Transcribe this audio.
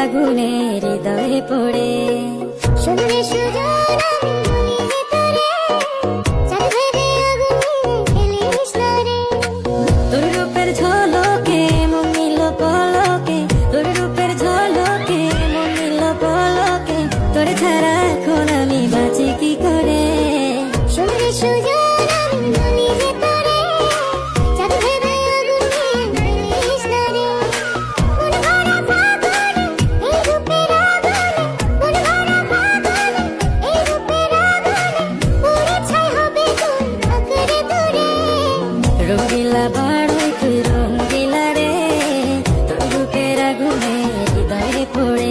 আগুনে হৃদয়ে পড়ে। শুনলে সুজন আমি বলি যে তোরে, চাঁদ ভেবে আগুনে ফেলিস না রে। তোর রূপের ঝলকে মন নিল পলকে, তোর রূপের ঝলকে মন নিল পলকে, তোর ছাড়া এখন আমি বাঁচি কি করে। শুনলে সুজন আমি বলি যে তোরে, চাঁদ ভেবে আগুনে ফেলিস না রে। মন ভরা ফাগুনে এই রূপের আগুনে, মন ভরা ফাগুনে এই রূপের আগুনে, পুড়ে ছাই হবে তোর আঁকড়ে ধরে। রঙ্গিলা বাড়ই তুই রঙ্গিলা রে, তোর রূপের আগুনে হৃদয়ে পড়ে।